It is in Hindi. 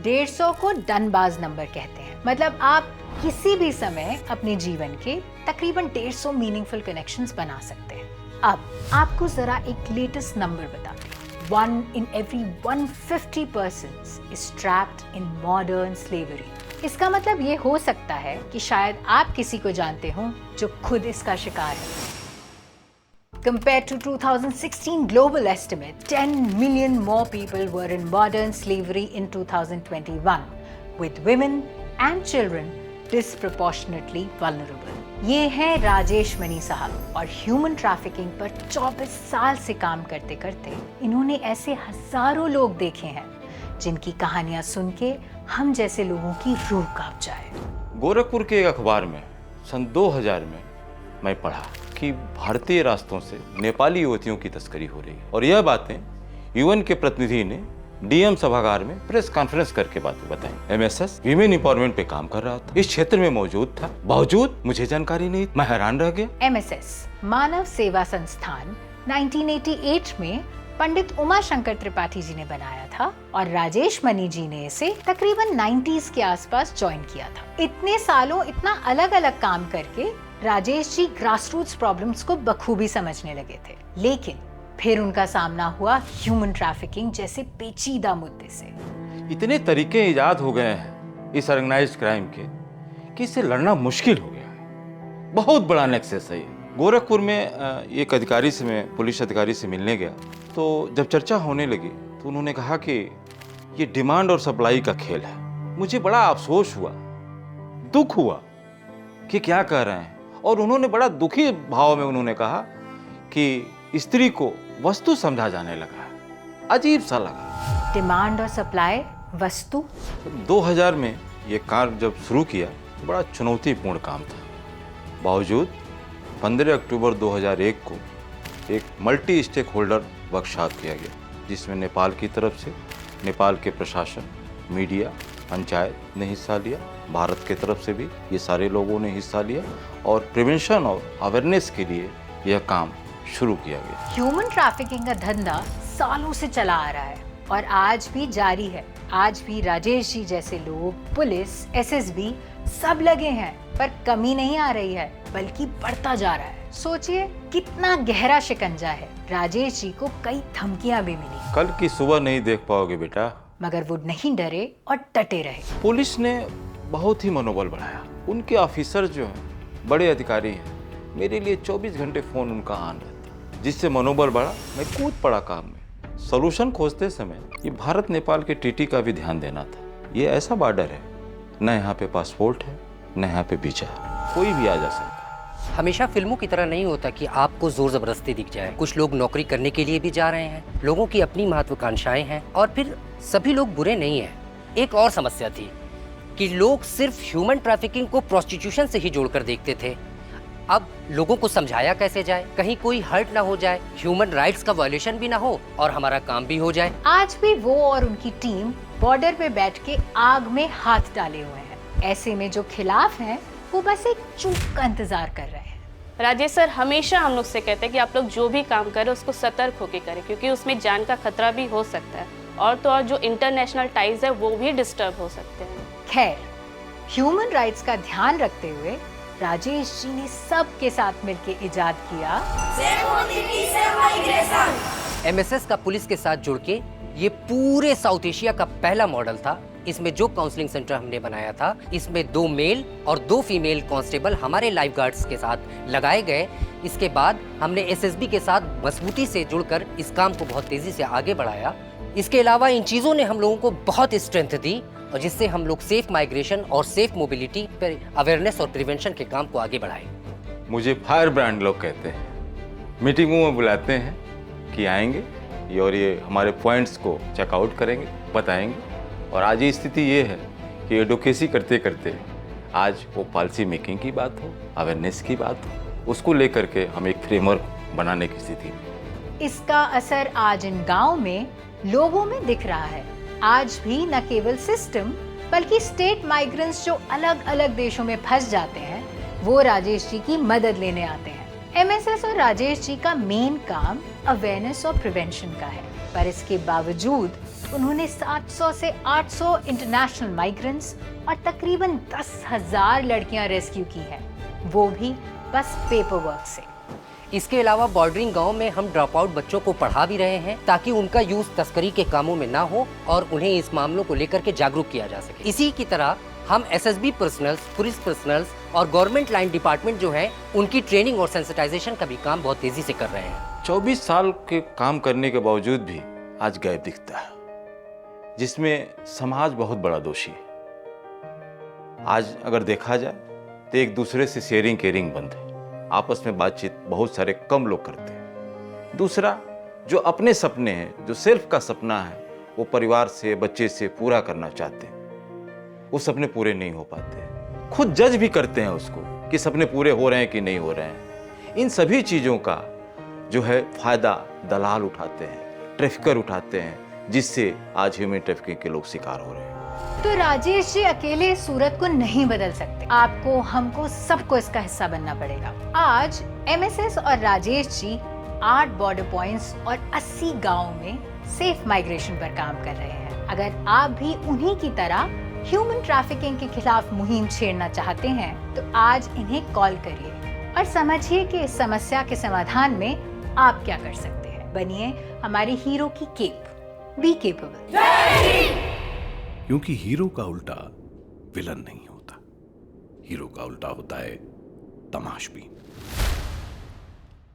150 को डनबाज नंबर कहते हैं। मतलब आप किसी भी समय अपने जीवन के तकरीबन 150 मीनिंगफुल कनेक्शंस बना सकते हैं। अब आपको जरा एक लेटेस्ट नंबर बताते हैं। 1 in every 150 persons is trapped in modern slavery। इसका मतलब ये हो सकता है कि शायद आप किसी को जानते हो जो खुद इसका शिकार है। Compared to 2016 global estimate, 10 million more people were in modern slavery in 2021, with women and children disproportionately vulnerable। ये हैं राजेश मनी साहब और ह्यूमन ट्रैफिकिंग पर 24 साल से काम करते करते इन्होंने ऐसे हजारों लोग देखे हैं जिनकी कहानियां सुन के हम जैसे लोगों की रूह कांप जाए। गोरखपुर के एक अखबार में सन 2000 में मैं पढ़ा कि भारतीय रास्तों से नेपाली युवतियों की तस्करी हो रही है और यह बातें यूएन के प्रतिनिधि ने डीएम सभागार में प्रेस कॉन्फ्रेंस करके बातें बताई। एमएसएस वीमेन एम्पावरमेंट पे काम कर रहा था, इस क्षेत्र में मौजूद था, बावजूद मुझे जानकारी नहीं, मैं हैरान रह गया। एमएसएस मानव सेवा संस्थान 1988 में पंडित उमा शंकर त्रिपाठी जी ने बनाया था और राजेश मनी जी ने इसे तकरीबन 90s के आसपास ज्वाइन किया था। इतने सालों इतना अलग अलग काम करके राजेश जी ग्रासरूट्स प्रॉब्लम्स को बखूबी समझने लगे थे, लेकिन फिर उनका सामना हुआ ह्यूमन ट्रैफिकिंग जैसे पेचीदा मुद्दे से। इतने तरीके इजाद हो गए हैं इस ऑर्गेनाइज्ड क्राइम के कि इससे लड़ना मुश्किल हो गया है। बहुत बड़ा नेक्सस है ये। गोरखपुर में एक अधिकारी से, मैं पुलिस अधिकारी से मिलने गया तो जब चर्चा होने लगी तो उन्होंने कहा कि ये डिमांड और सप्लाई का खेल है। मुझे बड़ा अफसोस हुआ, दुख हुआ कि क्या कह रहे हैं, और उन्होंने बड़ा दुखी भाव में उन्होंने कहा कि स्त्री को वस्तु समझा जाने लगा। अजीब सा लगा। डिमांड और सप्लाई, वस्तु। 2000 में ये काम जब शुरू किया तो बड़ा चुनौतीपूर्ण काम था। बावजूद 15 अक्टूबर 2001 को एक मल्टी स्टेक होल्डर वर्कशॉप किया गया, जिसमें नेपाल की तरफ से नेपाल के प्रशासन, मीडिया, पंचायत ने हिस्सा लिया, भारत के तरफ से भी ये सारे लोगों ने हिस्सा लिया और प्रिवेंशन और अवेयरनेस के लिए यह काम शुरू किया गया। ह्यूमन ट्रैफिकिंग का धंधा सालों से चला आ रहा है और आज भी जारी है। आज भी राजेश जी जैसे लोग, पुलिस, एसएसबी सब लगे हैं, पर कमी नहीं आ रही है बल्कि बढ़ता जा रहा है। सोचिए कितना गहरा शिकंजा है। राजेश जी को कई धमकियां भी मिली। कल की सुबह नहीं देख पाओगे बेटा, मगर वो नहीं डरे और डटे रहे। पुलिस ने बहुत ही मनोबल बढ़ाया। उनके ऑफिसर जो हैं, बड़े अधिकारी हैं, मेरे लिए 24 घंटे फोन उनका ऑन रहता, जिससे मनोबल बढ़ा। मैं कूद पड़ा काम में। सॉल्यूशन खोजते समय ये भारत नेपाल के टीटी का भी ध्यान देना था। ये ऐसा बॉर्डर है, न यहाँ पे पासपोर्ट है, न यहाँ पे वीजा, कोई भी आ जा सकता है। हमेशा फिल्मों की तरह नहीं होता कि आपको जोर जबरदस्ती दिख जाए। कुछ लोग नौकरी करने के लिए भी जा रहे हैं, लोगों की अपनी महत्वाकांक्षाएं हैं, और फिर सभी लोग बुरे नहीं हैं। एक और समस्या थी कि लोग सिर्फ ह्यूमन ट्रैफिकिंग को प्रोस्टिट्यूशन से ही जोड़कर देखते थे। अब लोगों को समझाया कैसे जाए, कहीं कोई हर्ट ना हो जाए, ह्यूमन राइट्स का वायलेशन भी ना हो और हमारा काम भी हो जाए। आज भी वो और उनकी टीम बॉर्डर पे बैठ के आग में हाथ डाले हुए हैं। ऐसे में जो खिलाफ हैं वो बस एक चूक का इंतजार कर रहे हैं। राजेश सर हमेशा हम लोग से कहते हैं कि आप लोग जो भी काम करें उसको सतर्क होकर करें, क्योंकि उसमें जान का खतरा भी हो सकता है, और तो और जो इंटरनेशनल टाइज है वो भी डिस्टर्ब हो सकते हैं। खैर, ह्यूमन राइट्स का ध्यान रखते हुए राजेश जी ने सबके साथ मिलकर इजाद किया एमएसएस का पुलिस के साथ जुड़ के ये पूरे साउथ एशिया का पहला मॉडल था। इसमें जो काउंसलिंग सेंटर हमने बनाया था, इसमें 2 मेल और 2 फीमेल कांस्टेबल हमारे लाइफ गार्ड्स के साथ लगाए गए। इसके बाद हमने एसएसबी के साथ मजबूती से जुड़कर इस काम को बहुत तेजी से आगे बढ़ाया। इसके अलावा इन चीज़ों ने हम लोगों को बहुत स्ट्रेंथ दी, और जिससे हम लोग सेफ माइग्रेशन और सेफ मोबिलिटी पर अवेयरनेस और प्रिवेंशन के काम को आगे बढ़ाए। मुझे फायर ब्रांड लोग कहते हैं, मीटिंगों में बुलाते हैं कि आएंगे और ये हमारे पॉइंट्स को चेकआउट करेंगे, बताएंगे। और आज ये स्थिति ये है कि एडवोकेसी करते करते आज वो पॉलिसी मेकिंग की बात हो, अवेयरनेस की बात हो, उसको लेकर के हम एक फ्रेमवर्क बनाने की स्थिति में। इसका असर आज इन गाँव में लोगों में दिख रहा है। आज भी न केवल सिस्टम बल्कि स्टेट माइग्रेंट्स जो अलग अलग देशों में फंस जाते हैं वो राजेश जी की मदद लेने आते हैं। एमएसएस और राजेश जी का मेन काम अवेयरनेस और प्रिवेंशन का है, पर इसके बावजूद उन्होंने 700 से 800 इंटरनेशनल माइग्रेंट्स और तकरीबन 10,000 लड़कियां रेस्क्यू की हैं, वो भी बस पेपर वर्क से। इसके अलावा बॉर्डरिंग गांव में हम ड्रॉप आउट बच्चों को पढ़ा भी रहे हैं ताकि उनका यूज तस्करी के कामों में ना हो और उन्हें इस मामलों को लेकर के जागरूक किया जा सके। इसी की तरह हम एसएसबी पर्सनल्स, पुलिस पर्सनल्स और गवर्नमेंट लाइन डिपार्टमेंट जो है उनकी ट्रेनिंग और सेंसिटाइजेशन का भी काम बहुत तेजी से कर रहे हैं। 24 साल के काम करने के बावजूद भी आज गैप दिखता है, जिसमें समाज बहुत बड़ा दोषी है। आज अगर देखा जाए तो एक दूसरे से शेयरिंग केयरिंग बंद है, आपस में बातचीत बहुत सारे कम लोग करते हैं। दूसरा, जो अपने सपने हैं, जो सेल्फ का सपना है, वो परिवार से, बच्चे से पूरा करना चाहते हैं, वो सपने पूरे नहीं हो पाते। खुद जज भी करते हैं उसको कि सपने पूरे हो रहे हैं कि नहीं हो रहे हैं। इन सभी चीज़ों का जो है फायदा दलाल उठाते हैं, ट्रैफिकर उठाते हैं, जिससे आज ह्यूमन ट्रैफिकिंग के लोग शिकार हो रहे हैं। तो राजेश जी अकेले सूरत को नहीं बदल सकते, आपको, हमको, सबको इसका हिस्सा बनना पड़ेगा। आज एमएसएस और राजेश जी 8 बॉर्डर पॉइंट्स और 80 गाँव में सेफ माइग्रेशन पर काम कर रहे हैं। अगर आप भी उन्हीं की तरह ह्यूमन ट्रैफिकिंग के खिलाफ मुहिम छेड़ना चाहते हैं तो आज इन्हें कॉल करिए और समझिए कि इस समस्या के समाधान में आप क्या कर सकते हैं। बनिए हमारे हीरो की केप, बी केपेबल। क्योंकि हीरो का उल्टा विलन नहीं होता, हीरो का उल्टा होता है तमाशबीन।